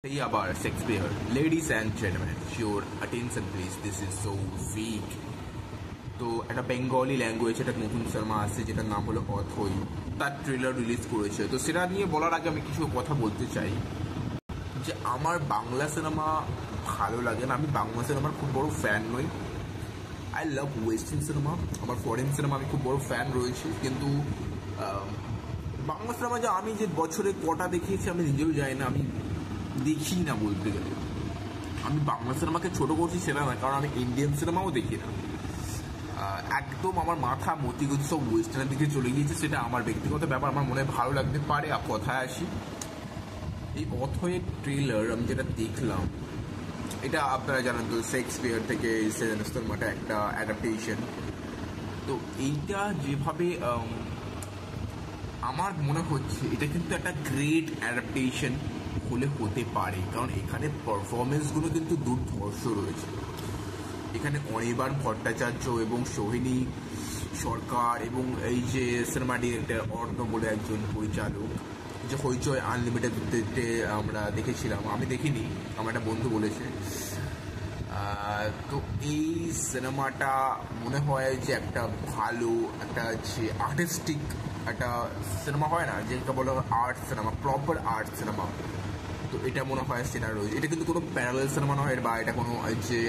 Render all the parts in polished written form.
Hey abar Shakespeare. Ladies and gentlemen, your attention please. This is so weak. তো একটা Bengali language একটা নতুন cinema আসছে যেটার নাম হলো অথই, তার ট্রেলার রিলিজ করেছে। তো সেটা নিয়ে বলার আগে আমি কিছু কথা বলতে চাই যে আমার বাংলা সিনেমা ভালো লাগে না। আমি বাংলা সিনেমার খুব বড় ফ্যান নই। আই লাভ ওয়েস্টার্ন সিনেমা, আমার ফরেন সিনেমা আমি খুব বড় ফ্যান রয়েছে, কিন্তু বাংলা সিনেমা যে আমি যে বছরে কটা দেখিয়েছি আমি নিজেও জানি না, আমি দেখি না বলতে গেলে। আমি বাংলা সিনেমাকে ছোট করছি সেটা না, কারণ আমি ইন্ডিয়ান সিনেমাও দেখি না। একদম আমার মাথা মতিগতি সব ওয়েস্টার্নের দিকে চলে গিয়েছে, সেটা আমার ব্যক্তিগত ব্যাপার, আমার মনে ভালো লাগতে পারে। আর কথায় আসি, এই অথয়ের ট্রেলার আমি যেটা দেখলাম, এটা আপনারা জানেন তো শেক্সপিয়ার থেকে সিনেমাটা একটা অ্যাডাপ্টেশন। তো এইটা যেভাবে আমার মনে হচ্ছে এটা কিন্তু একটা গ্রেট অ্যাডাপ্টেশন হলে হতে পারে, কারণ এখানে পারফরমেন্সগুলো কিন্তু দুর্ধর্ষ রয়েছে। এখানে অনির্বাণ ভট্টাচার্য এবং সোহিনী সরকার এবং এই যে সিনেমা ডিরেক্টর অর্ণ বলে একজন পরিচালক, যে হইচই আনলিমিটেডে আমরা দেখেছিলাম, আমি দেখিনি, আমার একটা বন্ধু বলেছে। তো এই সিনেমাটা মনে হয় যে একটা ভালো একটা যে আর্টিস্টিক একটা সিনেমা হয় না, যেটা বলা হয় art cinema, proper art cinema. তো এটা মনে হয় সেটা রয়েছে। এটা কিন্তু কোনো প্যারালাল সিনেমা নয়, বা এটা কোনো যে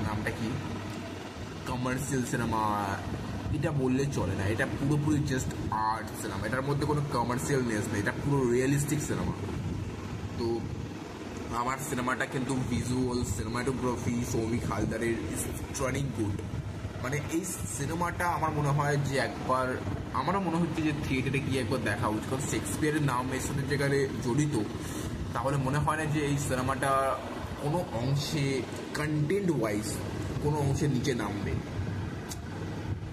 নামটা কি কমার্শিয়াল সিনেমা এটা বললে চলে না। এটা পুরোপুরি জাস্ট আর্ট সিনেমা, এটার মধ্যে কোনো কমার্শিয়ালনেস নেই, এটা পুরো রিয়েলিস্টিক সিনেমা। তো আমার সিনেমাটা কিন্তু ভিজুয়াল সিনেমাটোগ্রাফি সৌমিক হালদারের স্ট্রানিং গুড। মানে এই সিনেমাটা আমার মনে হয় যে একবার, আমারও মনে হচ্ছে যে থিয়েটারে গিয়ে একবার দেখা উচিত, কারণ শেক্সপিয়ারের নাম এর সাথে যেখানে জড়িত, তাহলে মনে হয় না যে এই সিনেমাটা কোনো অংশে কন্টেন্ট ওয়াইজ কোনো অংশে নিচে নামবে।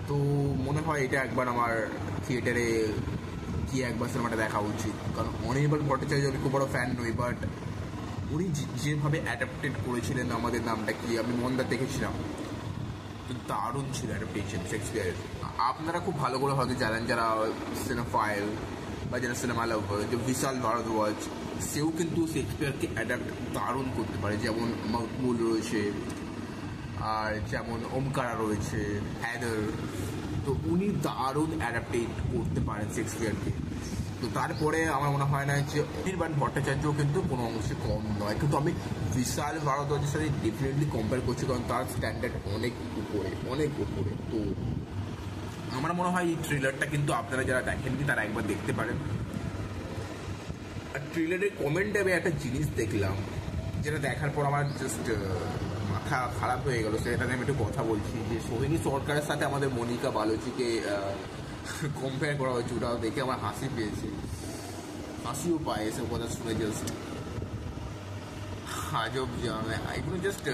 তো মনে হয় এটা একবার আমার থিয়েটারে গিয়ে একবার সিনেমাটা দেখা উচিত, কারণ অনির্বাণ ভট্টাচার্য আমি খুব বড় ফ্যান নই, বাট উনি যেভাবে অ্যাডাপ্টেড করেছিলেন আমাদের নামটা কি, আমি মন্দার দেখেছিলাম, তো দারুণ ছিল অ্যাডাপ্টেশন শেক্সপিয়ারের। আপনারা খুব ভালো করে হয়তো জানেন যারা সিনেফাইল বা যারা সিনেমা লাভার, যে বিশাল ভারদ্বাজ, সেও কিন্তু শেক্সপিয়ারকে অ্যাডাপ্ট দারুণ করতে পারে। যেমন মকবুল রয়েছে, আর যেমন ওমকারা রয়েছে, হ্যাদার। তো উনি দারুণ অ্যাডাপ্টেট করতে পারেন শেক্সপিয়ারকে। তো তারপরে আমার মনে হয় না যে অনির্বাণ ভট্টাচার্য কিন্তু কোনো অংশে কম নয়, কিন্তু আমি বিশাল ভারদ্বাজের সাথে ডেফিনেটলি কম্পেয়ার করছি, কারণ তার স্ট্যান্ডার্ড অনেক উপরে, অনেক উপরে। তো আমার মনে হয় এই ট্রেলারটা কিন্তু আপনারা যারা দেখেননি তারা একবার দেখতে পারেন। আর ট্রেলারের কমেন্টে আমি একটা জিনিস দেখলাম, যেটা দেখার পর আমার জাস্ট মাথা খারাপ হয়ে গেল, সেটা নিয়ে আমি একটু কথা বলছি। যে সোহিনী সরকারের সাথে আমাদের মনিকা বালোচিকে কম্পেয়ার করা হয়েছে, ওটাও দেখে আমার হাসি পেয়েছে, হাসিও পায় এসব কথা শুনে। জাস্ট আজব, এগুলো জাস্ট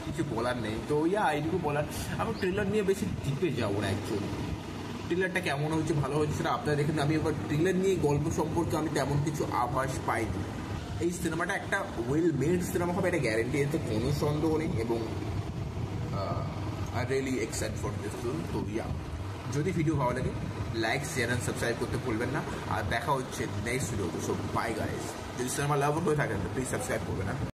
কিছু বলার নেই। তো এইটুকু বলার। আমি ট্রেলার নিয়ে বেশি ডিপে যাবো না অ্যাকচুয়ালি। ট্রেলারটা কেমন হয়েছে, ভালো হয়েছে সেটা আপনারা দেখেন। আমি এবার ট্রেলার নিয়ে গল্প সম্পর্কে আমি তেমন কিছু আভাস পাইনি। এই সিনেমাটা একটা ওয়েল মেড সিনেমা হবে, এটা গ্যারেন্টি, এতে কোনো সন্দেহ নেই। এবং I really excite for this film. তো যদি ভিডিও ভালো লাগে, লাইক শেয়ার অ্যান্ড সাবস্ক্রাইব করতে ভুলবেন না। আর দেখা হচ্ছে নেক্সট ভিডিওতে। So bye guys. যদি সিনেমা লাভ হয়ে থাকেন তো প্লিজ সাবস্ক্রাইব করবেন না।